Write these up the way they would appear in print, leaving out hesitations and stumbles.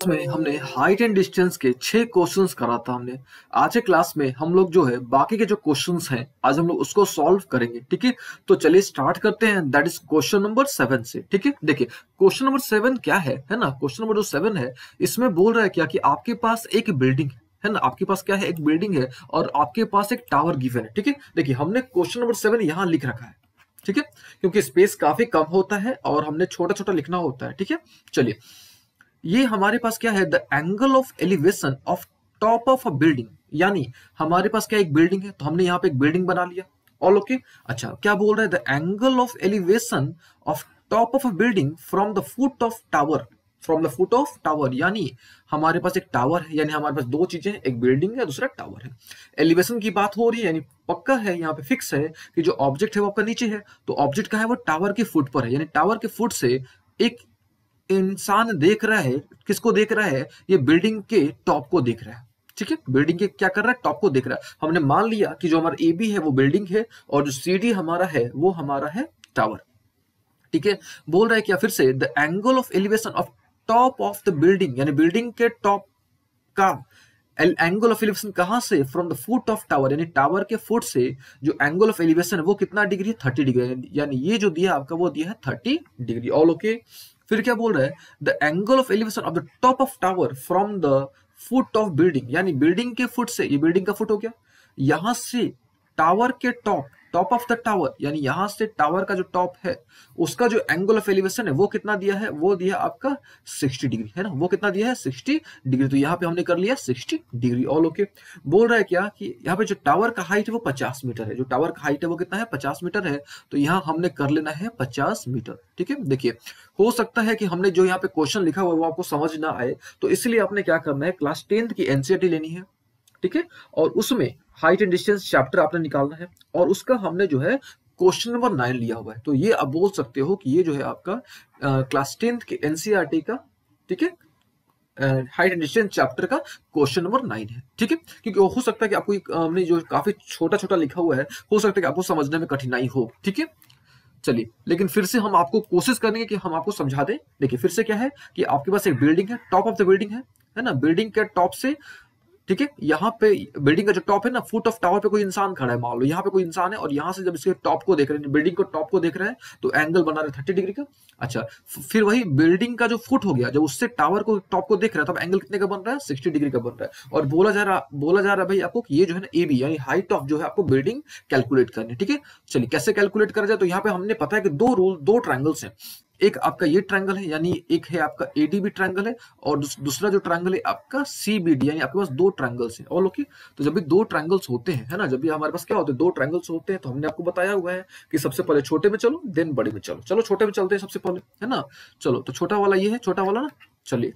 में हमने height and distance के 6 क्वेश्चंस करा था हमने। आज के क्लास में हम लोग जो है बाकी के जो क्वेश्चंस हैं आज हम लोग उसको सॉल्व करेंगे। ठीक है, तो चलिए स्टार्ट करते हैं। दैट इज क्वेश्चन नंबर 7 से। ठीक है, देखिए क्वेश्चन नंबर 7 क्या है ना। क्वेश्चन नंबर जो 7 है इसमें बोल रहा है क्या कि आपके पास एक बिल्डिंग है ना, आपके पास क्या है, एक बिल्डिंग है और आपके पास एक टावर गिवन है। ठीक है, देखिए हमने क्वेश्चन नंबर 7 यहाँ लिख रखा है। ठीक है, क्योंकि स्पेस काफी कम होता है और हमने छोटा छोटा लिखना होता है। ठीक है, चलिए ये हमारे पास क्या है, the angle of elevation of top of a building, यानी हमारे पास क्या एक बिल्डिंग है तो हमने यहाँ पे एक बिल्डिंग बना लिया। All okay. अच्छा, क्या बोल रहा है, the angle of elevation of top of a building from the foot of tower, from the foot of tower, यानी हमारे पास एक टावर है, यानी हमारे पास दो चीजें हैं, एक बिल्डिंग है दूसरा टावर है। एलिवेशन की बात हो रही है, यानी पक्का है यहाँ पे फिक्स है कि जो ऑब्जेक्ट है वो आपका नीचे है, तो ऑब्जेक्ट का है वो टावर के फुट पर है, यानी टावर के फुट से एक इंसान देख रहा है। किसको देख रहा है, ये बिल्डिंग के टॉप को देख रहा है। ठीक है, बिल्डिंग के क्या कर रहा है, टॉप को देख रहा है। हमने मान लिया कि जो हमारा ए बी है वो बिल्डिंग है और जो सी डी हमारा है वो हमारा है टावर। ठीक है, बोल रहा है क्या फिर से, the angle of elevation of top of the building, यानी बिल्डिंग के टॉप का एंगल ऑफ एलिवेशन कहां से, from the foot of tower, यानी टावर के फुट से जो एंगल ऑफ एलिवेशन है वो कितना डिग्री है, 30 डिग्री, यानी ये जो दिया आपका वो दिया है 30 डिग्री। All okay. फिर क्या बोल रहा है, the angle of elevation of the top of tower from the foot of building, यानी बिल्डिंग के फुट से, ये बिल्डिंग का फुट हो गया, यहां से टावर के top, top of the tower, यानी यहां से टावर का जो टॉप है उसका जो एंगल ऑफ एलिवेशन है वो कितना दिया है, वो दिया आपका 60 डिग्री है ना, वो कितना दिया है 60 डिग्री। तो यहाँ पे हमने कर लिया 60 डिग्री। All okay. बोल रहा है क्या कि यहाँ पे जो टावर का हाइट है वो 50 मीटर है, जो टावर का हाइट है वो कितना है 50 मीटर है, तो यहाँ हमने कर लेना है 50 मीटर। ठीक है, देखिए हो सकता है कि हमने जो यहाँ पे क्वेश्चन लिखा हुआ है वो आपको समझ ना आए, तो इसलिए आपने क्या करना है, क्लास 10th की एनसीईआरटी लेनी है। ठीक है, और उसमें हाइट एंड डिस्टेंस चैप्टर आपने निकालना है और उसका हमने जो है क्वेश्चन नंबर 9 लिया हुआ है। तो ये आप बोल सकते हो कि ये जो है आपका क्लास 10th के एनसीईआरटी का, ठीक है, हाइट एंड डिस्टेंस चैप्टर का क्वेश्चन नंबर 9 है। ठीक है, क्योंकि हो सकता है कि आपको हमने जो काफी छोटा छोटा लिखा हुआ है, हो सकता है कि आपको समझने में कठिनाई हो। ठीक है, चलिए लेकिन फिर से हम आपको कोशिश करेंगे कि हम आपको समझा दें। देखिए फिर से क्या है कि आपके पास एक बिल्डिंग है, टॉप ऑफ द बिल्डिंग है ना, बिल्डिंग के टॉप से, ठीक है, यहाँ पे बिल्डिंग का जो टॉप है ना, फुट ऑफ टावर पे कोई इंसान खड़ा है, मान लो यहाँ पे कोई इंसान है और यहाँ से जब इसके टॉप को देख रहे हैं, बिल्डिंग को टॉप को देख रहा है, तो एंगल बना रहा है 30 डिग्री का। अच्छा, फिर वही बिल्डिंग का जो फुट हो गया, जब उससे टावर को टॉप को देख रहा है तब एंगल कितने का बन रहा है, 60 डिग्री का बन रहा है। और बोला जा रहा है भाई आपको कि ये जो है ना ए बी, यानी हाइट ऑफ जो है आपको बिल्डिंग कैलकुलेट करनी है। ठीक है, चलिए कैसे कैलकुलेट करा जाए, तो यहाँ पे हमने पता है कि दो ट्रायंगल्स हैं, एक आपका ये ट्रायंगल है, यानी एक है आपका एडीबी ट्रायंगल है और दूसरा जो ट्रायंगल है आपका सीबीडी, यानी आपके पास दो ट्रायंगल्स हैं। All okay. तो जब भी दो ट्रायंगल्स होते हैं, है ना, जब भी हमारे पास क्या होते हैं, दो ट्रायंगल्स होते हैं, तो हमने आपको बताया हुआ है कि सबसे पहले छोटे में चलो देन बड़े में चलो। चलो छोटे में चलते हैं सबसे पहले, है ना। चलो तो छोटा वाला ये है, छोटा वाला ना, चलिए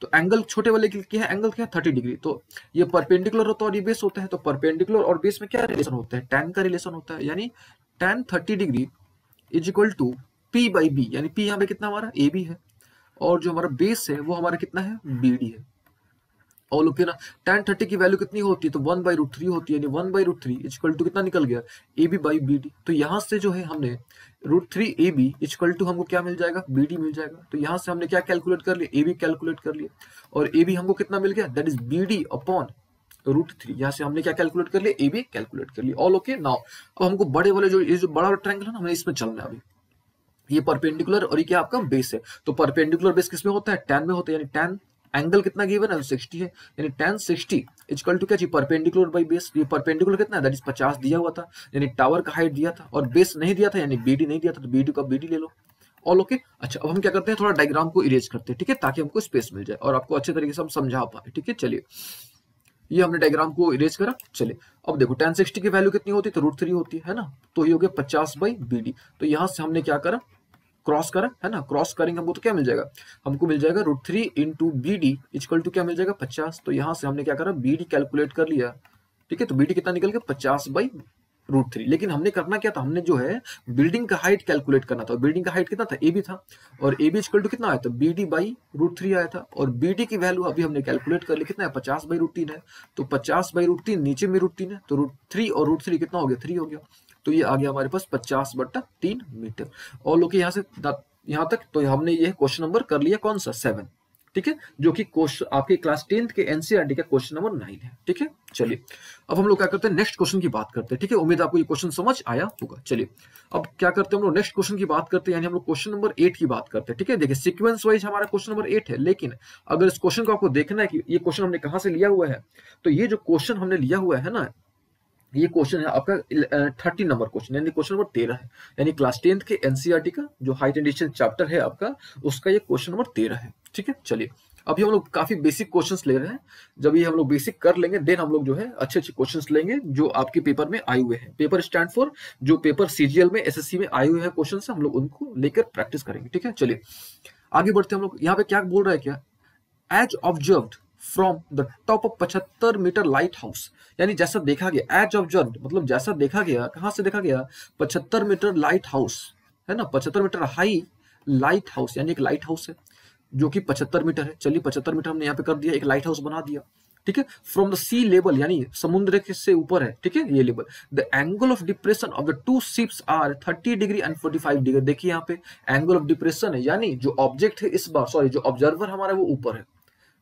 तो एंगल छोटे वाले की क्या है, एंगल क्या है 30 डिग्री। तो ये परपेंडिकुलर होता है और ये बेस होता है, तो परपेंडिकुलर और बेस में क्या रिलेशन होता है, tan का रिलेशन होता है, यानी tan 30 degree is equal to P by B, यानी P यहाँ पे कितना हमारा ए बी है और जो हमारा बेस है वो हमारा कितना है बी डी है। और लोग ना tan 30 की वैल्यू कितनी होती है, तो 1/√3 होती है, यानी 1/√3 इक्वल टू कितना निकल गया, A B by B D. तो यहाँ से जो है हमने √3 ए बी इक्वल टू हमको क्या मिल जाएगा, बी डी मिल जाएगा। तो यहाँ से हमने क्या कैलकुलेट कर लिया, ए बी कैलकुलेट कर लिया और ए बी हमको कितना मिल गया, that is B D upon √3। यहाँ से हमने क्या कैलकुलेट कर लिया, ए बी कैलकुलेट कर लिया। All okay. नाउ अब हमको बड़े वाले जो ये जो बड़ा वाला ट्रायंगल है ना, हमें इसमें चलना है अभी। ये परपेंडिकुलर और ये क्या आपका बेस है, तो परपेंडिकुलर बेस किसमें होता है, tan में होता है, यानी tan एंगल कितना गिवन है 60 है, यानी tan 60 इक्वल टू क्या चाहिए, परपेंडिकुलर बाई बेस। ये परपेंडिकुलर कितना है, दैट इज 50 दिया हुआ था, यानी टावर का हाइट दिया था और बेस नहीं दिया था, यानी बीडी नहीं दिया था, तो बीडी का बीडी ले लो। All okay. अच्छा, अब हम क्या करते हैं, थोड़ा डायग्राम को इरेज करते हैं, ठीक है, ताकि हमको स्पेस मिल जाए और आपको अच्छे तरीके से हम समझा पाए। ठीक है, चलिए ये हमने डायग्राम को इरेज करा। चलिए अब देखो tan 60 की वैल्यू कितनी होती है, तो √3 होती है ना, तो ये हो गया 50 बाई बी डी। तो यहाँ से हमने क्या करा, क्रॉस करा, है ना, क्रॉस करेंगे हमको तो क्या मिल जाएगा, हमको मिल जाएगा √3 into B D equal to क्या मिल जाएगा 50। तो यहाँ से हमने क्या करा, बी डी कैलकुलेट कर लिया। ठीक है, तो बी डी कितना निकल गया 50 बाई √3। लेकिन हमने करना क्या था, हमने जो है बिल्डिंग का हाइट कैलकुलेट करना था। बिल्डिंग का हाइट कितना था, ए बी था और ए बी इक्वल टू कितना आया था, बी डी बाई √3 आया था और बी डी की वैल्यू अभी हमने कैलकुलेट कर ली, कितना है 50 बाई √3 है। तो 50 बाई √3 नीचे में √3 है, तो √3 और √3 कितना हो गया, 3 हो गया। तो ये आ गया हमारे पास 50/3 मीटर। और लोग यहाँ से यहाँ तक तो हमने ये क्वेश्चन नंबर कर लिया कौन सा 7। ठीक है, जो कि क्वेश्चन आपके क्लास 10th के एनसीईआरटी का क्वेश्चन नंबर 9 है। ठीक है, चलिए अब हम लोग क्या करते हैं, नेक्स्ट क्वेश्चन की बात करते हैं। ठीक है, उम्मीद है आपको ये क्वेश्चन समझ आया होगा। चलिए अब क्या करते हैं, हम लोग नेक्स्ट क्वेश्चन की बात करते हैं, यानी हम लोग क्वेश्चन नंबर 8 की बात करते हैं। ठीक है, देखिए सीक्वेंस वाइज हमारा क्वेश्चन नंबर 8 है, लेकिन अगर इस क्वेश्चन को आपको देखना है कि ये क्वेश्चन हमने कहां से लिया हुआ है, तो ये जो क्वेश्चन हमने लिया हुआ है ना, ये क्वेश्चन है आपका 30 नंबर क्वेश्चन, यानी क्वेश्चन नंबर 13 है, यानी क्लास 10th के एनसीईआरटी का जो हाइट एंड डिस्टेंस चैप्टर है आपका, उसका ये क्वेश्चन नंबर 13 है। ठीक है, चलिए अभी हम लोग काफी बेसिक क्वेश्चंस ले रहे हैं। जब ये हम लोग बेसिक कर लेंगे, देन हम लोग जो है अच्छे अच्छे क्वेश्चंस लेंगे जो आपके पेपर में आए हुए हैं। पेपर स्टैंड फॉर जो पेपर सीजीएल में, एसएससी में आए हुए हैं क्वेश्चन, हम लोग उनको लेकर प्रैक्टिस करेंगे। ठीक है, चलिए आगे बढ़ते हैं। हम लोग यहाँ पे क्या बोल रहा है, क्या as observed from the top of 75 metre lighthouse, यानी जैसा देखा गया, एज ऑब्जर्व्ड मतलब जैसा देखा गया, कहां से देखा गया, 75 मीटर लाइट हाउस है ना, 75 मीटर हाई लाइट हाउस, यानी एक लाइट हाउस है जो कि 75 मीटर है। चलिए 75 मीटर हमने यहाँ पे कर दिया, एक लाइट हाउस बना दिया। ठीक है, फ्रॉम द सी लेवल, यानी समुद्र के से ऊपर है। ठीक है, ये level, the angle of depression of the two ships are 30 degree and 45 degree. देखिए यहाँ पे एंगल ऑफ डिप्रेशन है, यानी जो ऑब्जेक्ट है इस बार, सॉरी जो ऑब्जर्वर हमारा वो ऊपर है।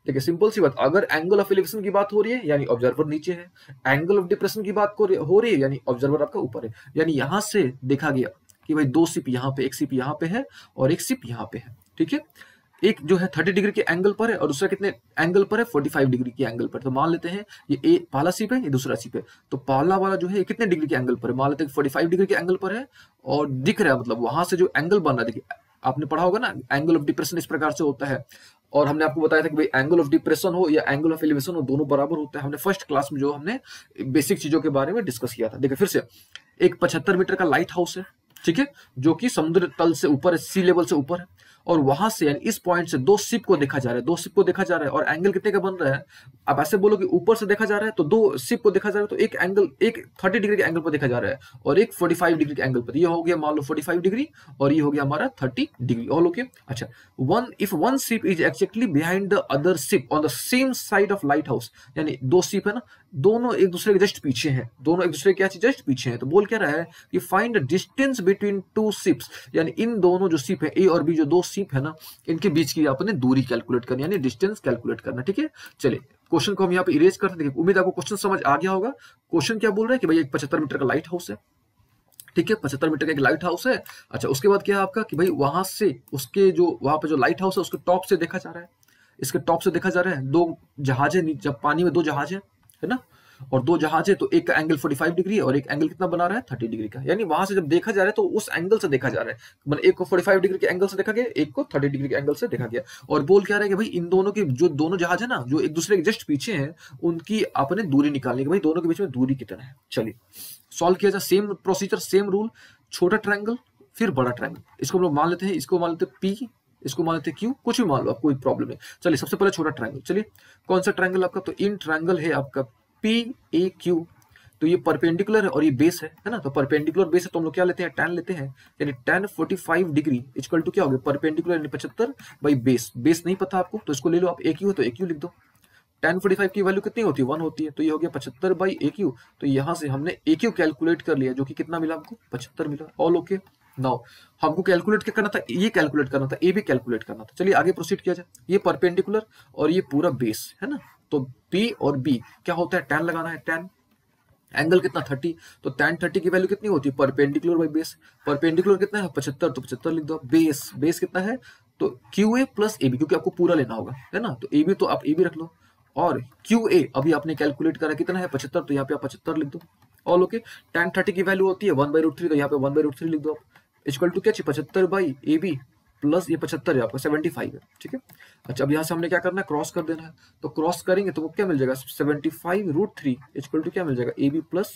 देखिए सिंपल सी बात, अगर एंगल ऑफ एलिवेशन की बात हो रही है यानी ऑब्जर्वर नीचे है, एंगल ऑफ डिप्रेशन की बात हो रही है यानी ऑब्जर्वर आपका ऊपर है। यानी यहां से देखा गया कि भाई दो शिप यहाँ पे, एक शिप यहाँ पे है और एक शिप यहाँ पे है। ठीक है, एक जो है 30 डिग्री के एंगल पर है और दूसरा कितने एंगल पर है, 45 डिग्री के एंगल पर। तो मान लेते हैं ये पहला शिप है, ये दूसरा शिप है, तो पहला वाला जो है कितने डिग्री के एंगल पर है, मान लेते हैं 45 डिग्री के एंगल पर है और दिख रहा है, मतलब वहां से जो एंगल बन रहा है, देखिए आपने पढ़ा होगा ना एंगल ऑफ डिप्रेशन इस प्रकार से होता है, और हमने आपको बताया था कि भाई एंगल ऑफ डिप्रेशन हो या एंगल ऑफ एलिवेशन हो, दोनों बराबर होता है। हमने फर्स्ट क्लास में जो हमने बेसिक चीजों के बारे में डिस्कस किया था। देखिए फिर से, एक 75 मीटर का लाइट हाउस है, ठीक है, जो कि समुद्र तल से ऊपर है, सी लेवल से ऊपर है, और वहां से यानी इस पॉइंट से दो शिप को देखा जा रहा है, दो शिप को देखा जा रहा है, और एंगल कितने का बन रहा है, आप ऐसे बोलो कि ऊपर से देखा जा रहा है तो दो शिप को देखा जा रहा है, तो एक एंगल, एक 30 डिग्री के एंगल पर देखा जा रहा है और एक 45 डिग्री के एंगल पर। ये हो गया मान लो 45 डिग्री और ये हो गया हमारा 30 डिग्री। All okay. अच्छा, if one ship is exactly behind the other ship on the same side of lighthouse, यानी दो शिप है ना, दोनों एक दूसरे के जस्ट पीछे हैं, दोनों एक दूसरे के क्या चीज जस्ट पीछे हैं, तो बोल क्या रहा है कि find the distance between two ships, यानी इन दोनों जो शिप है ए और बी, जो दो शिप है ना, इनके बीच की आपने दूरी कैलकुलेट करनी, यानी डिस्टेंस कैलकुलेट करना। ठीक है, चलिए क्वेश्चन को हम यहाँ पे इरेज करते हैं। उम्मीद आपको क्वेश्चन समझ आ गया होगा। क्वेश्चन क्या बोल रहा है कि भाई एक 75 मीटर का लाइट हाउस है, ठीक है, 75 मीटर का एक लाइट हाउस है। अच्छा, उसके बाद क्या है आपका कि भाई वहां से उसके जो वहां पे जो लाइट हाउस है उसके टॉप से देखा जा रहा है, इसके टॉप से देखा जा रहा है, दो जहाज है, जब पानी में दो जहाज है ना, और दो जहाज है, तो एक का एंगल 45 डिग्री है और एक एंगल कितना बना रहा है 30 डिग्री का, यानी वहां से जब देखा जा रहा है तो उस एंगल से देखा जा रहा है, मतलब एक को 45 डिग्री के एंगल से देखा गया, एक को 30 डिग्री के एंगल से देखा गया। और बोल क्या रहा है कि भाई इन दोनों की जो दोनों जहाज है ना, जो एक दूसरे के जस्ट पीछे हैं, उनकी आपने दूरी निकालनी है, भाई दोनों के बीच में दूरी कितना है। चलिए सॉल्व किया जाए, सेम प्रोसीजर, सेम रूल, छोटा ट्रायंगल फिर बड़ा ट्रायंगल, इसको हम लोग मान लेते हैं, इसको मान लेते हैं पी, इसको मान लेते हैं क्यू, कुछ भी मान लो आप, कोई प्रॉब्लम नहीं। चलिए सबसे पहले छोटा ट्रायंगल, चलिए कौन सा ट्रायंगल आपका, तो इन ट्रायंगल है आपका पी ए क्यू, तो ये परपेंडिकुलर है और ये बेस है ना, तो परपेंडिकुलर बेस है तो हम लोग क्या लेते हैं, tan लेते हैं, यानी tan 45 डिग्री इक्वल टू क्या हो गया, परपेंडिकुलर यानी 75 बाई बेस। बेस नहीं पता आपको तो इसको ले लो आप, ए क्यू है तो ए क्यू लिख दो। tan 45 की वैल्यू कितनी होती है, 1 होती है, तो ये हो गया 75 बाई ए क्यू। तो यहाँ से हमने ए क्यू कैलकुलेट कर लिया, जो कि कितना मिला हमको, 75 मिला। All okay. नाउ हमको कैलकुलेट क्या करना था, ये कैलकुलेट करना था, ए भी कैलकुलेट करना था। चलिए आगे प्रोसीड किया जाए। ये परपेंडिकुलर और ये पूरा बेस है ना, तो बी और बी क्या होता है, tan लगाना है, tan एंगल कितना 30, तो tan 30 की वैल्यू कितनी होती है, परपेंडिकुलर बाई बेस। परपेंडिकुलर कितना है 75, तो 75 लिख दो। बेस बेस कितना है, तो Q A plus A B, क्योंकि आपको पूरा लेना होगा है ना, तो ए बी तो आप ए बी रख लो, और क्यू ए अभी आपने कैलकुलेट करा कितना है 75, तो यहाँ पे आप 75 लिख दो। All okay. tan 30 की वैल्यू होती है 1/√3, तो यहाँ पे 1/√3 लिख दो आप, इक्वल टू क्या चाहिए 75 बाई ए बी प्लस ये 75 है आपका 75 है, ठीक है। अच्छा, अब यहाँ से हमने क्या करना है, क्रॉस कर देना है, तो क्रॉस करेंगे तो वो क्या मिल जाएगा 75√3 इक्वल टू क्या मिल जाएगा, ए बी प्लस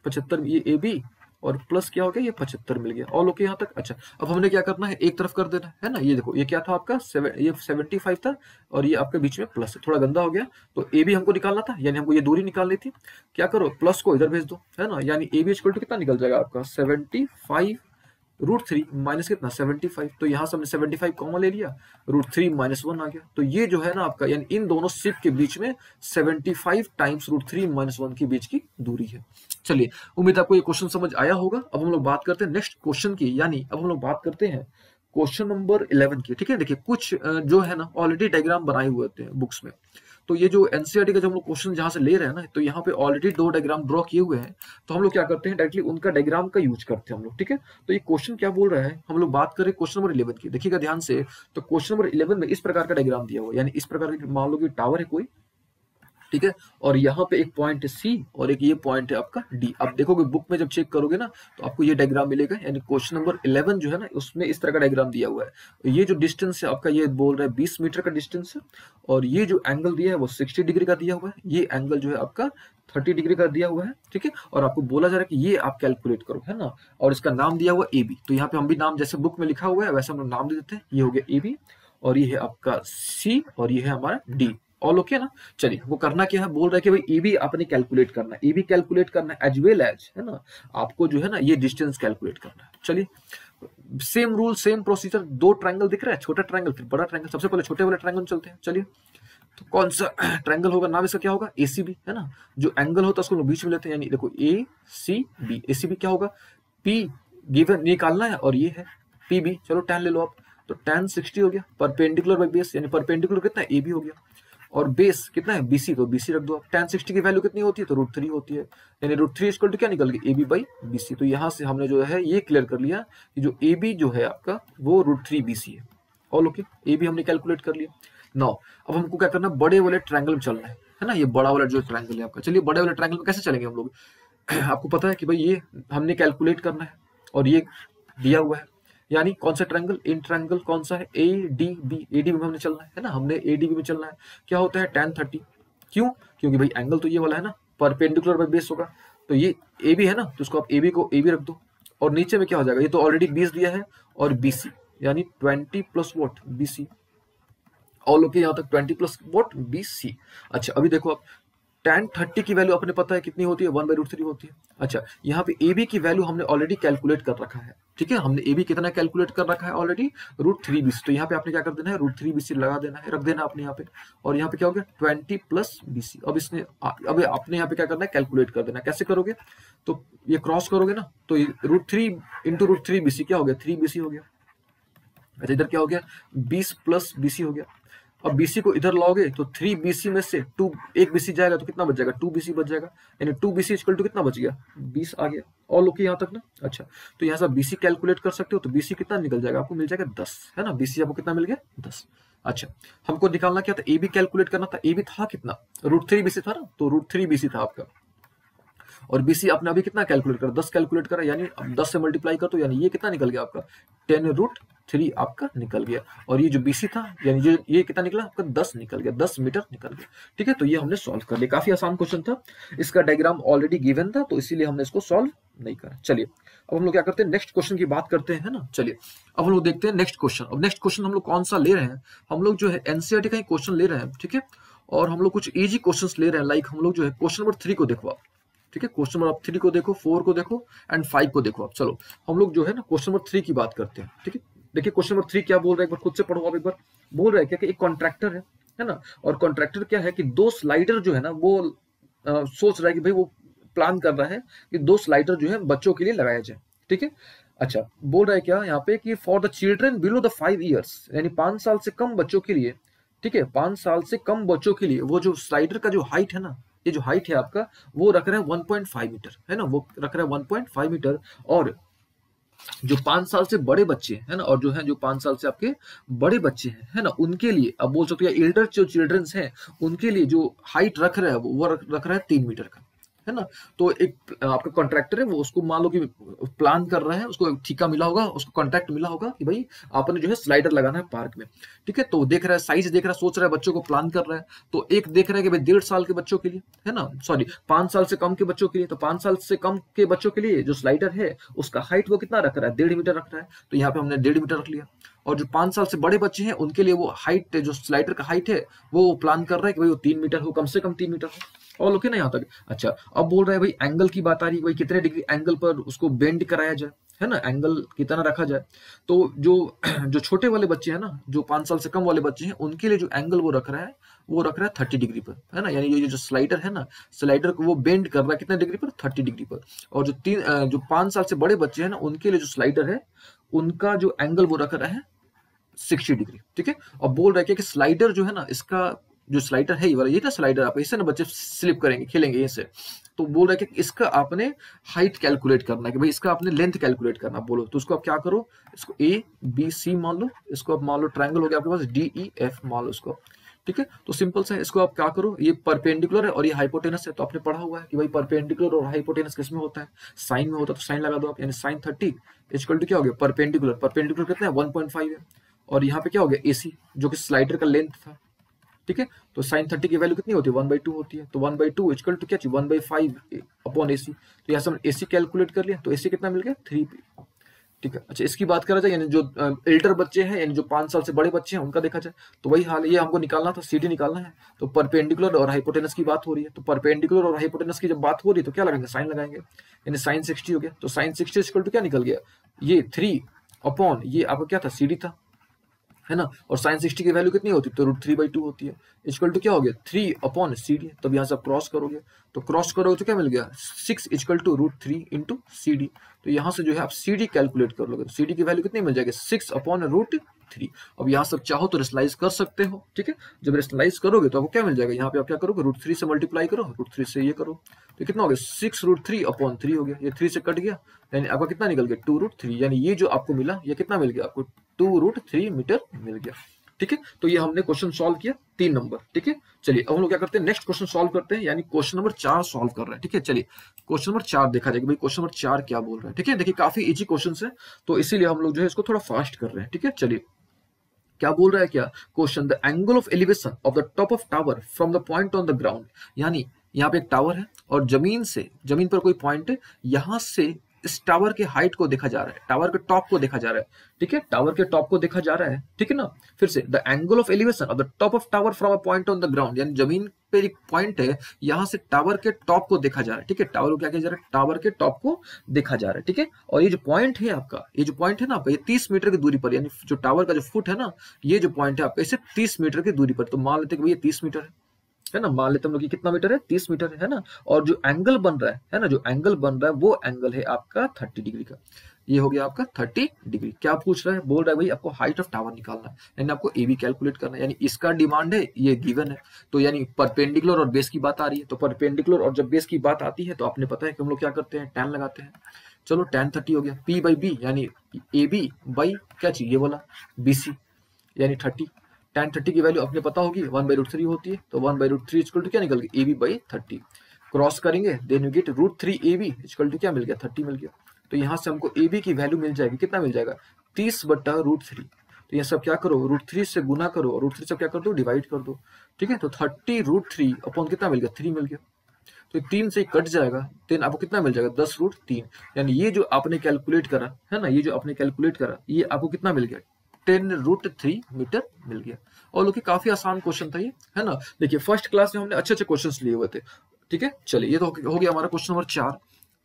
75, ये ए बी और प्लस क्या हो गया, ये 75 मिल गया। ऑल ओके यहाँ तक। अच्छा, अब हमने क्या करना है, एक तरफ कर देना है ना, ये देखो ये क्या था आपका ये 75 था और ये आपके बीच में प्लस है, थोड़ा गंदा हो गया, तो ए बी हमको निकालना था, यानी हमको ये दूरी निकालनी थी। क्या करो, प्लस को इधर भेज दो है ना, यानी ए बी इक्वल टू कितना निकल जाएगा आपका 75√3 माइनस कितना 75, तो यहाँ से हमने 75 कॉमन ले लिया, √3 माइनस 1 आ गया, तो ये जो है ना आपका, यानी इन दोनों शिप के बीच में 75 टाइम्स √3 माइनस 1 के बीच की दूरी है। चलिए उम्मीद आपको ये क्वेश्चन समझ आया होगा। अब हम लोग बात करते हैं नेक्स्ट क्वेश्चन की, यानी अब हम लोग बात करते हैं क्वेश्चन नंबर 11 की, ठीक है। देखिए कुछ जो है ना ऑलरेडी डायग्राम बनाए हुए होते हैं बुक्स में, तो ये जो एनसीईआरटी का जो हम लोग क्वेश्चन जहां से ले रहे हैं ना, तो यहाँ पे ऑलरेडी 2 डायग्राम ड्रॉ किए हुए हैं, तो हम लोग क्या करते हैं डायरेक्टली उनका डायग्राम का यूज करते हैं हम लोग, ठीक है। तो ये क्वेश्चन क्या बोल रहा है, हम लोग बात करें क्वेश्चन नंबर 11 की, देखिएगा ध्यान से। तो क्वेश्चन नंबर 11 में इस प्रकार का डायग्राम दिया हुआ है, यानी इस प्रकार की मान लो कि टावर है कोई, ठीक है, और यहाँ पे एक पॉइंट है सी और एक ये पॉइंट है आपका डी। आप देखोगे बुक में जब चेक करोगे ना, तो आपको ये डायग्राम मिलेगा, यानी क्वेश्चन नंबर 11 जो है ना उसमें इस तरह का डायग्राम दिया हुआ है। ये जो डिस्टेंस है आपका, ये बोल रहा है 20 मीटर का डिस्टेंस है, और ये जो एंगल दिया है वो 60 डिग्री का दिया हुआ है, ये एंगल जो है आपका 30 डिग्री का दिया हुआ है, ठीक है। और आपको बोला जा रहा है कि ये आप कैलकुलेट करो, है ना, और इसका नाम दिया हुआ ए बी। तो यहाँ पे हम भी नाम जैसे बुक में लिखा हुआ है वैसे हम लोग नाम दे देते हैं, ये हो गया ए बी, और ये है आपका सी, और ये है हमारा डी। ऑल ओके ना। चलिए वो करना क्या है, बोल रहा है कि भाई ए बी आपने कैलकुलेट करना है, ए बी कैलकुलेट करना है एज वेल एज, है ना, आपको जो है ना ये डिस्टेंस कैलकुलेट करना है। चलिए same rule same procedure, 2 triangle दिख रहा है, छोटा ट्रायंगल फिर बड़ा ट्रायंगल, सबसे पहले छोटे वाले ट्रायंगल में चलते हैं। चलिए तो कौन सा ट्रायंगल होगा, नाम इसका क्या होगा, एसीबी, है ना। जो एंगल होता है उसको बीच में लेते हैं, यानी देखो ए सी बी, एसीबी क्या होगा, पी गिवन निकालना है, और ये है पी बी, चलो tan ले लो आप, तो tan 60 हो गया, परपेंडिकुलर बाई बेस, यानी परपेंडिकुलर कितना है, ए बी हो गया, और बेस कितना है बीसी, तो बीसी रख दो आप। tan 60 की वैल्यू कितनी होती है, तो √3 होती है, यानी √3 इक्वल टू क्या निकल गया, ए बी बाई बीसी। तो यहाँ से हमने जो है ये क्लियर कर लिया कि जो ए बी जो है आपका वो √3 बीसी है। ऑल ओके, ए बी हमने कैलकुलेट कर लिया। नाउ अब हमको क्या करना है, बड़े वाले ट्रायंगल में चलना है ना, ये बड़ा वाला जो ट्रायंगल है आपका। चलिए बड़े वाले ट्रायंगल में कैसे चलेंगे हम लोग, आपको पता है कि भाई ये हमने कैलकुलेट करना है, और ये दिया हुआ है, यानी कौन सा ट्रायंगल, इन ट्रायंगल कौन सा है, A D B, A D B में हमने चलना है ना, हमने ए डी बी में चलना है। क्या होता है tan 30, क्यों, क्योंकि भाई एंगल तो ये वाला है ना, परपेंडिकुलर बाई बेस होगा, तो ये ए बी है ना, तो उसको आप ए बी को ए बी रख दो, और नीचे में क्या हो जाएगा, ये तो ऑलरेडी 20 दिया है, और बीसी यानी 20 plus what BC. All okay, यहाँ तक 20 प्लस वॉट बीसी। अच्छा अभी देखो आप, tan 30 की वैल्यू अपने पता है कितनी होती है, 1/√3 होती है। अच्छा यहाँ पे ए बी की वैल्यू हमने ऑलरेडी कैलकुलेट कर रखा है, ठीक है, हमने ए बी कितना कैलकुलेट कर रखा है ऑलरेडी, √3 बीसी। तो यहाँ पे आपने क्या कर देना है, √3 बीसी लगा देना है, रख देना अपने यहाँ पे, और यहाँ पे क्या हो गया 20 प्लस बीसी। अब इसने अब आपने यहाँ पे क्या करना है, कैलकुलेट कर देना। कैसे करोगे, तो ये क्रॉस करोगे ना, तो √3 इंटू √3 बीसी क्या हो गया, 3 बीसी हो गया। अच्छा इधर क्या हो गया, 20 प्लस बीसी हो गया। अब बीसी को इधर लाओगे तो 3 बीसी में से 2 एक बीसी जाएगा तो कितना बच जाएगा, 2 बीसी बच जाएगा, यानी 2 बीसी इक्वल टू कितना बच गया, 20 आ गया। ऑल ओके यहाँ तक ना। अच्छा तो यहाँ से बीसी कैलकुलेट कर सकते हो, तो बीसी कितना निकल जाएगा, आपको मिल जाएगा 10, है ना, बीसी आपको कितना मिल गया 10। अच्छा हमको निकालना क्या था, ए बी कैलकुलेट करना था, ए बी था कितना, √3 बीसी था ना, तो √3 बीसी था आपका, और बीसी आपने अभी कितना कैलकुलेट करा, 10 कैलकुलेट करा, यानी अब 10 से मल्टीप्लाई कर, तो यानी ये कितना निकल गया आपका 10√3 आपका निकल गया, और ये जो बीसी था यानी जो ये कितना निकला आपका 10 निकल गया, 10 मीटर निकल गया। ठीक है, तो ये हमने सॉल्व कर लिया, काफी आसान क्वेश्चन था, इसका डायग्राम ऑलरेडी गिवन था तो इसीलिए हमने इसको सॉल्व नहीं करा। चलिए अब हम लोग क्या करते हैं, नेक्स्ट क्वेश्चन की बात करते हैं, है ना। चलिए अब हम लोग देखते हैं नेक्स्ट क्वेश्चन। अब नेक्स्ट क्वेश्चन हम लोग कौन सा ले रहे हैं, हम लोग जो है एनसीईआरटी का ही क्वेश्चन ले रहे हैं, ठीक है, और हम लोग कुछ इजी क्वेश्चंस ले रहे हैं, लाइक हम लोग जो है क्वेश्चन नंबर 3 को देखो आप, ठीक है, क्वेश्चन नंबर 3 को देखो, 4 को देखो एंड 5 को देखो आप। चलो हम लोग जो है ना क्वेश्चन नंबर 3 की बात करते हैं, ठीक है। देखिए क्वेश्चन नंबर 3 क्या बोल रहा है, एक बार खुद से पढ़ो आप एक बार। बोल रहा है क्या कि एक कॉन्ट्रैक्टर है ना, और कॉन्ट्रैक्टर क्या है कि 2 स्लाइडर जो है ना वो सोच रहा है कि भाई वो प्लान कर रहा है कि 2 स्लाइडर जो है बच्चों के लिए लगाया जाए, ठीक है। अच्छा बोल रहा है क्या यहाँ पे कि for the children below the 5 years, यानी 5 साल से कम बच्चों के लिए, ठीक है, 5 साल से कम बच्चों के लिए वो जो स्लाइडर का जो हाइट है ना, ये जो हाइट है आपका वो रख रहा है 1.5 मीटर, है ना, वो रख रहा है 1.5 मीटर, और जो 5 साल से बड़े बच्चे है ना, और जो है जो 5 साल से आपके बड़े बच्चे हैं, है ना, उनके लिए अब बोल सकते हो एल्डर जो चिल्ड्रंस हैं उनके लिए जो हाइट रख रहा है वो रख रहा है 3 मीटर का, है ना। तो एक आपका कॉन्ट्रैक्टर है, वो उसको मान लो कि प्लान कर रहा है, उसको ठेका मिला होगा, उसको कॉन्ट्रैक्ट मिला होगा कि भाई आपने जो है स्लाइडर लगाना है पार्क में, ठीक है। तो देख रहा है, साइज देख रहा है, सोच रहा है, बच्चों को प्लान कर रहा है। तो एक देख रहा है कि भाई 1.5 साल के बच्चों के लिए, है ना, सॉरी 5 साल से कम के बच्चों के लिए, तो 5 साल से कम के बच्चों के लिए जो स्लाइडर है उसका हाइट वो कितना रख रहा है, 1.5 मीटर रख रहा है, तो यहाँ पे हमने 1.5 मीटर रख लिया। और जो 5 साल से बड़े बच्चे हैं उनके लिए वो हाइट, जो स्लाइडर का हाइट है वो प्लान कर रहा है कि भाई वो 3 मीटर हो, कम से कम 3 मीटर हो। ऑल ओके ना यहाँ तक। अच्छा अब बोल रहा है भाई एंगल की बात आ रही है, भाई कितने डिग्री एंगल पर उसको बेंड कराया जाए, है ना, एंगल कितना रखा जाए। तो जो छोटे वाले बच्चे हैं ना, जो 5 साल से कम वाले बच्चे हैं, उनके लिए जो एंगल वो रख रहा है 30 डिग्री पर, है ना, यानी ये जो स्लाइडर है ना, स्लाइडर को वो बेंड कर रहा है कितने डिग्री पर, 30 डिग्री पर। और जो 5 साल से बड़े बच्चे हैं ना, उनके लिए जो स्लाइडर है उनका जो एंगल वो रख रहा है 60 डिग्री, ठीक है। और बोल रहा है कि स्लाइडर जो है ना, इसका जो स्लाइडर है ये वाला, ये ना स्लाइडर, आप इससे ना बच्चे स्लिप करेंगे, खेलेंगे ये से। तो बोल रहा है कि इसका आपने हाइट कैलकुलेट करना है, कि भाई इसका आपने लेंथ कैलकुलेट करना। बोलो तो उसको आप क्या करो, इसको ए बी सी मान लो, इसको आप मान लो ट्रायंगल हो गया आपके पास डी ई एफ मान लो इसको, ठीक है। तो सिंपल सा है, इसको आप क्या करो, ये परपेंडिकुलर है और ये हाइपोटेनस है, तो आपने पढ़ा हुआ है कि भाई परपेंडिकुलर और हाइपोटेनस किसमें होता है, साइन में होता है। तो साइन लगा दो आप, यानी साइन 30 इक्वल टू क्या हो गया, परपेंडिकुलर, परपेंडिकुलर कितना है 1.5 है, और यहाँ पे क्या हो गया AC, जो कि स्लाइडर का लेंथ था, ठीक है। तो साइन 30 की वैल्यू कितनी होती है 1/2 होती है, तो 1/2 इक्वल टू क्या चाहिए 1/5 अपॉन AC। तो यहाँ से हमने AC कैलकुलेट कर लिया, तो AC कितना मिल गया 3p, ठीक है। अच्छा, इसकी बात करा जाए, यानी जो एल्डर बच्चे हैं, यानी जो 5 साल से बड़े बच्चे हैं, उनका देखा जाए तो वही हाल है, ये हमको निकालना था, CD निकालना है। तो परपेंडिकुलर और हाइपोटेनस की बात हो रही है, तो परपेंडिकुलर और हाइपोटेनस की जब बात हो रही है तो क्या लगाएंगे, साइन लगाएंगे, यानी साइन 60 हो गया। तो साइन 60 इक्वल टू क्या निकल गया, ये 3 अपॉन ये आपका क्या था CD था, है ना। और साइन 60 की वैल्यू कितनी होती है, तो √3/2 होती है, इक्वल टू क्या हो गया 3 अपॉन CD। तब यहाँ से आप क्रॉस करोगे, तो क्रॉस करोगे तो क्या मिल गया 6 इक्वल टू √3 इंटू CD। तो यहाँ से जो है आप CD कैलकुलेट कर लोगे, तो CD की वैल्यू कितनी मिल जाएगी 6 अपॉन √3। अब यहाँ से चाहो तो रेशनलाइज कर सकते हो, ठीक है। जब रेशनलाइज करोगे तो आपको क्या मिल जाएगा, यहाँ पे आप क्या करोगे √3 से मल्टीप्लाई करो, √3 से ये करो, तो कितना हो गया 6 √3 अपॉन 3 हो गया, ये 3 से कट गया, यानी आपका कितना निकल गया 2√3, यानी ये जो आपको मिला ये कितना मिल गया आपको 2√3 मीटर मिल गया, ठीक है। तो ये हमने क्वेश्चन सॉल्व किया 3 नंबर, ठीक है। चलिए अब हम लोग क्या करते हैं, नेक्स्ट क्वेश्चन सॉल्व करते हैं, यानी क्वेश्चन नंबर 4 सॉल्व कर रहे हैं, ठीक है। चलिए क्वेश्चन नंबर 4 देखा जाएगा, भाई क्वेश्चन नंबर 4 क्या बोल रहा है, ठीक है। देखिए काफी इजी क्वेश्चन है, तो इसीलिए हम लोग जो है इसको थोड़ा फास्ट कर रहे हैं, ठीक है। चलिए क्या बोल रहा है, क्या question, the angle of elevation of the top of tower from the point on the ground, यानी यहाँ पे एक टावर है और जमीन पर कोई पॉइंट है, यहां से इस टावर के हाइट को देखा जा रहा है, टावर के टॉप को देखा जा रहा है, ठीक है। टावर के टॉप को देखा जा रहा है, ठीक है ना। फिर से the angle of elevation of the top of tower from a point on the ground, यानी जमीन पे एक पॉइंट है, यहां से टावर के टॉप को देखा जा रहा है, ठीक है। टावर को क्या किया जा रहा है, टावर के टॉप को देखा जा रहा है, ठीक है। और ये जो पॉइंट है आपका, ये जो पॉइंट है ना आपका, ये 30 मीटर की दूरी पर, यानी जो टावर का जो फुट है ना, ये जो पॉइंट है आपका, इसे 30 मीटर की दूरी पर, तो मान लेते हैं कि भैया 30 मीटर है ना, मान लेते हम लोग कि कितना मीटर है 30 मीटर है ना। और जो एंगल बन रहा है ना, जो एंगल बन रहा है वो एंगल है आपका 30 डिग्री का, ये हो गया आपका 30 डिग्री। क्या पूछ रहा है, बोल रहा है भाई आपको हाइट ऑफ टावर निकालना है, यानी आपको AB कैलकुलेट करना है, यानी इसका डिमांड है, ये गिवन है। तो यानी परपेंडिकुलर और बेस की बात आ रही है, तो परपेंडिकुलर और जब बेस की बात आती है तो आपने पता है कि हम लोग क्या करते हैं, tan लगाते हैं। चलो tan 30 हो गया, P/B यानी AB बाई क्या चाहिए, ये वाला BC यानी 30। tan 30 की वैल्यू आपने पता होगी 1/√3 होती है, तो 1/√3 इक्वल टू क्या निकल गया AB/30। क्रॉस करेंगे then you get √3AB equal to क्या मिल गया 30 मिल गया। तो यहाँ से हमको AB की वैल्यू मिल जाएगी, कितना मिल जाएगा 30/√3। तो ये सब क्या करो √3 से गुना करो और √3 से क्या कर दो डिवाइड कर दो, ठीक है। तो 30√3 अपॉन कितना मिल गया 3 मिल गया, तो 3 से कट जाएगा, देन आपको कितना मिल जाएगा 10√3। यानी ये जो आपने कैलकुलेट करा है ना, ये जो आपने कैलकुलेट करा ये आपको कितना मिल गया 10√3 मीटर मिल गया। और लोग काफी आसान क्वेश्चन था ये, है ना। देखिए फर्स्ट क्लास में हमने अच्छे अच्छे क्वेश्चंस लिए हुए थे, ठीक है। चलिए ये तो हो गया हमारा क्वेश्चन नंबर 4।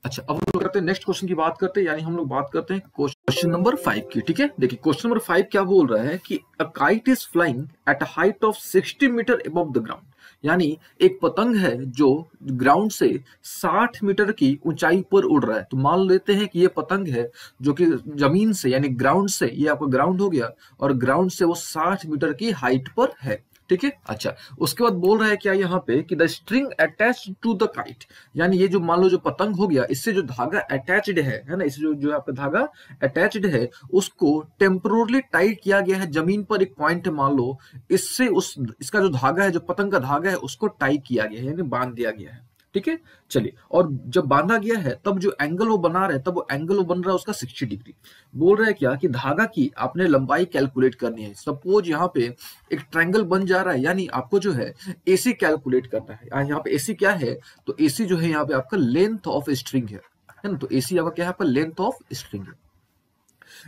अच्छा अब हम लोग करते हैं नेक्स्ट क्वेश्चन की बात करते हैं, यानी हम लोग बात करते हैं क्वेश्चन नंबर 5 की, ठीक है। देखिए क्वेश्चन नंबर 5 क्या बोल रहा है कि a kite is flying at a height of 60 metre above the ground, यानी एक पतंग है जो ग्राउंड से 60 मीटर की ऊंचाई पर उड़ रहा है। तो मान लेते हैं कि ये पतंग है जो कि जमीन से यानी ग्राउंड से, ये आपका ग्राउंड हो गया, और ग्राउंड से वो 60 मीटर की हाइट पर है, ठीक है। अच्छा उसके बाद बोल रहा है क्या यहाँ पे कि the string attached to the kite, यानी ये जो मान लो जो पतंग हो गया, इससे जो धागा अटैच्ड है ना, इससे जो आपका धागा अटैच्ड है उसको टेम्पोरली टाइट किया गया है जमीन पर, एक पॉइंट मान लो, इससे उस इसका जो धागा है, जो पतंग का धागा है उसको टाई किया गया है, यानी बांध दिया गया है, ठीक है। चलिए और जब बांधा गया है तब जो एंगल वो बना रहे हैं, तब वो एंगल वो बन रहा है उसका 60 डिग्री। बोल रहा है क्या कि धागा की आपने लंबाई कैलकुलेट करनी है। सपोज यहाँ पे एक ट्रायंगल बन जा रहा है, यानी आपको जो है AC कैलकुलेट करना है। यहाँ पे AC क्या है, तो AC जो है यहाँ पे आपका लेंथ ऑफ स्ट्रिंग है ना। तो AC आपका क्या है, आपका लेंथ ऑफ स्ट्रिंग है।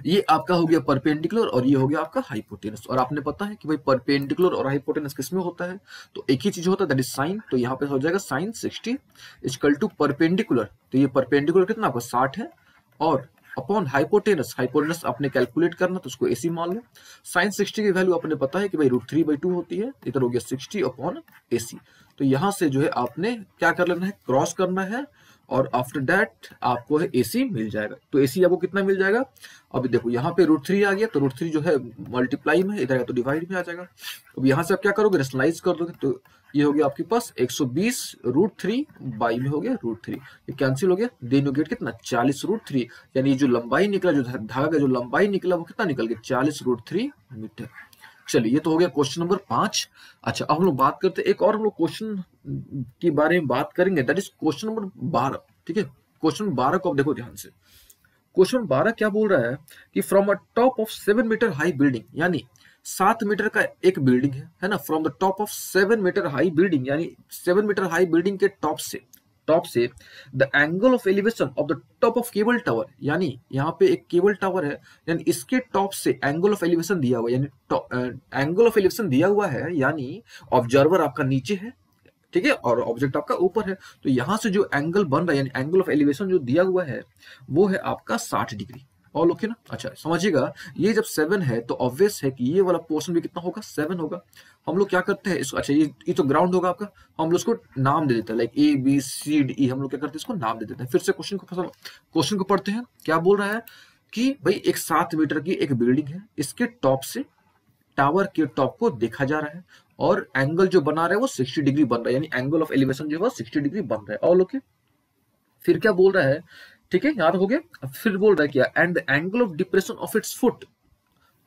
ये आपका हो गया परपेंडिकुलर और ये हो गया आपका हाइपोटेनस। और आपने पता है कि भाई परपेंडिकुलर और हाइपोटेनस किसमें होता है, तो एक ही चीज होता है, दैट इज साइन। तो यहाँ पे हो जाएगा साइन 60 इक्वल टू परपेंडिकुलर, तो ये परपेंडिकुलर कितना आपका 60 है, और अपॉन हाइपोटेनस, हाइपोटेनस आपने कैलकुलेट करना तो उसको AC मान लो। साइन 60 की वैल्यू आपने पता है कि भाई √3/2 होती है, इधर हो गया 60 अपॉन AC। तो यहाँ से जो है आपने क्या कर लेना है, क्रॉस करना है और आफ्टर दैट आपको है AC मिल जाएगा। तो AC आपको कितना मिल जाएगा? अभी देखो यहाँ पे √3 आ गया, तो √3 जो है मल्टीप्लाई में, इधर तो डिवाइड में आ जाएगा। अब यहाँ से आप क्या करोगे, रेशनलाइज कर दोगे, तो ये हो गया आपके पास 120 √3 बाई में हो गया √3, ये कैंसिल हो गया, देन यू गेट कितना 40 √3, यानी जो लंबाई निकला, जो धागा का जो लंबाई निकला वो कितना निकल गया 40 √3 मीटर। चलिए ये तो हो गया क्वेश्चन नंबर 5। अच्छा अब हम लोग बात करते हैं एक और हम लोग क्वेश्चन के बारे में बात करेंगे, दैट इज क्वेश्चन नंबर 12। ठीक है, क्वेश्चन 12 को आप देखो ध्यान से। क्वेश्चन 12 क्या बोल रहा है कि from a top of 7 metre high building, यानी 7 मीटर का एक बिल्डिंग है ना, from the top of 7 metre high building, यानी 7 मीटर हाई बिल्डिंग के टॉप से the angle of elevation of the top of cable tower, यानी यहाँ पे एक केबल टावर है, यानी इसके टॉप से एंगल ऑफ एलिवेशन दिया हुआ है, यानी एंगल ऑफ एलिवेशन दिया हुआ है, यानी ऑब्जर्वर आपका नीचे है, ठीक है, और ऑब्जेक्ट आपका ऊपर है, तो यहां से जो एंगल बन रहा है, यानी एंगल ऑफ एलिवेशन जो दिया हुआ है वो है आपका 60 डिग्री। और ओके ना? अच्छा समझिएगा, ये जब 7 है तो ऑब्वियस है कि ये वाला पोर्शन भी कितना होगा 7 होगा। हम लोग क्या करते हैं इसको, अच्छा ये तो ग्राउंड होगा आपका, हम लोग इसको नाम दे देते हैं, लाइक ABCD, हम लोग क्या करते हैं इसको नाम दे देते हैं। फिर से क्वेश्चन को पढ़ते हैं। क्या बोल रहा है कि भाई एक 7 मीटर की एक बिल्डिंग है, इसके टॉप से टावर के टॉप को देखा जा रहा है, और एंगल जो बना रहा है वो 60 डिग्री बन रहा है, यानी एंगल ऑफ एलिवेशन जो है 60 डिग्री बन रहा है। और ओके, फिर क्या बोल रहा है, ठीक है यहाँ तक हो गया। फिर बोल रहा है क्या, and the angle of depression of its foot,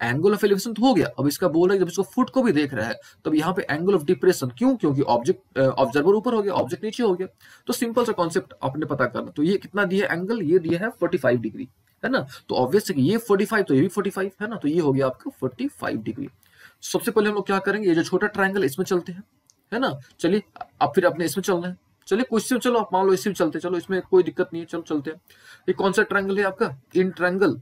angle of elevation तो हो गया, अब इसका बोल रहा है जब इसको फुट को भी देख रहा है तब यहाँ पे एंगल ऑफ डिप्रेशन, क्यों? क्योंकि ऑब्जर्वर ऊपर हो गया, ऑब्जेक्ट नीचे हो गया, तो सिंपल सा कॉन्सेप्ट आपने पता करना। तो ये कितना दिया एंगल, ये दिया है 45 डिग्री, है ना, तो ऑब्वियस है कि ये 45 तो ये भी 45 है ना, तो ये हो गया आपका 45 डिग्री। सबसे पहले हम लोग क्या करेंगे, ये जो छोटा ट्रायंगल इसमें चलते हैं, है ना, चलिए अब फिर अपने इसमें चलना है, चलिए कुछ से चलो आप मान लो इसी में चलते, चलो इसमें कोई दिक्कत नहीं है, चलो चलते हैं। ये कौन सा ट्रायंगल है आपका, इन ट्रायंगल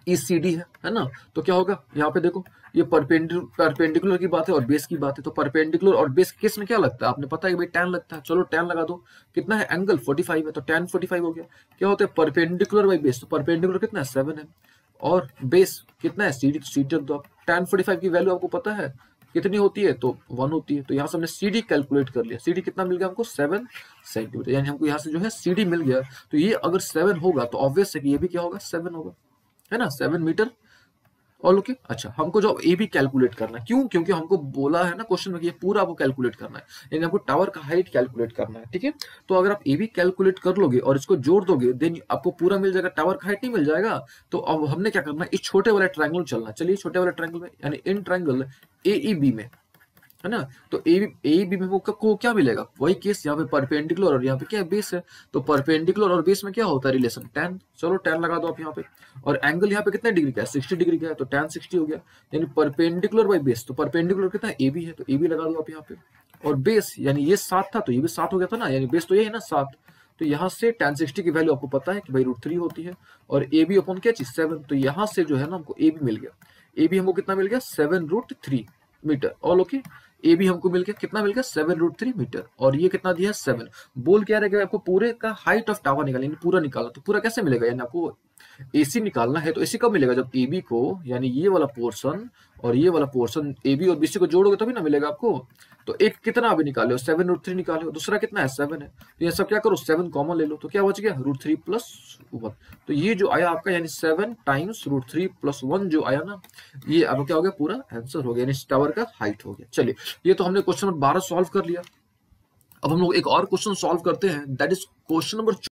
ECD है ना, तो क्या होगा यहाँ पे देखो, ये परपेंडिकुलर की बात है और बेस की बात है, तो परपेंडिकुलर और बेस के केस में क्या लगता है, आपने पता है कि भाई tan लगता है, चलो tan लगा दो, कितना है एंगल 45 है, तो tan 45 हो गया। क्या होता है परपेंडिकुलर बाई बेस, तो परपेंडिकुलर कितना है 7 है, और बेस कितना है CD, तो CD रख दो आप। tan 45 की वैल्यू आपको पता है कितनी होती है, तो 1 होती है, तो यहाँ से हमने CD कैलकुलेट कर लिया, CD कितना मिल गया हमको 7 सेंटीमीटर, यानी हमको यहाँ से जो है CD मिल गया। तो ये अगर 7 होगा तो ऑब्वियस है कि ये भी क्या होगा 7 होगा, है ना, 7 मीटर। और ओके, अच्छा हमको जो ए भी कैलकुलेट करना है, क्यों? क्योंकि हमको बोला है ना क्वेश्चन में कि ये पूरा आपको कैलकुलेट करना है, यानी आपको टावर का हाइट कैलकुलेट करना है, ठीक है। तो अगर आप ए भी कैलकुलेट कर लोगे और इसको जोड़ दोगे देन आपको पूरा मिल जाएगा, टावर का हाइट नहीं मिल जाएगा। तो अब हमने क्या करना है, इस छोटे वाले ट्रायंगल में चलना। चलिए छोटे वाले ट्रायंगल में, यानी इन ट्रायंगल AEB में, है ना, तो AEB में को क्या मिलेगा, वही केस यहाँ पे परपेंडिकुलर और यहाँ पे क्या है बेस है, तो परपेंडिकुलर और बेस में क्या होता है रिलेशन tan, चलो tan लगा दो आप यहाँ पे, और एंगल यहाँ पे कितने डिग्री का है 60 डिग्री का है, तो tan 60 हो गया, यानी परपेंडिकुलर बाई बेस, तो परपेंडिकुलर कितना है AB है, तो AB लगा दो आप यहाँ पे, और बेस यानी ये 7 था तो ये भी 7 हो गया था ना, यानी बेस तो ये है ना 7, तो यहाँ से tan 60 की वैल्यू आपको पता है कि भाई √3 होती है, और AB अपॉन क्या चीज 7, तो यहाँ से जो है ना हमको AB मिल गया, AB हमको कितना मिल गया 7 √3 मीटर। ऑल ओके, ए भी हमको मिल गया, कितना मिल गया 7 √3 मीटर, और ये कितना दिया है 7। बोल क्या रहेगा आपको, पूरे का हाइट ऑफ टावर निकालना, पूरा निकालना, तो पूरा कैसे मिलेगा, यानी आपको AC निकालना है, तो AC कब मिलेगा, जब AB को, यानी ये वाला पोर्शन और ये वाला पोर्शन AB और BC को जोड़ोगे तभी ना मिलेगा आपको। तो एक कितना अभी निकाले हो 7 √3 निकाले हो, दूसरा कितना है 7 है, तो ये सब क्या करो 7 कॉमन ले लो, तो क्या बच गया √3 + 1, तो ये जो आया आपका यानी 7 टाइम्स √3 + 1 जो आया ना, ये अब क्या हो गया पूरा आंसर हो गया, यानी टावर का हाइट हो गया। चलिए ये तो हमने क्वेश्चन नंबर 12 सॉल्व कर लिया। अब हम लोग एक और क्वेश्चन सॉल्व करते हैं, दैट इज क्वेश्चन नंबर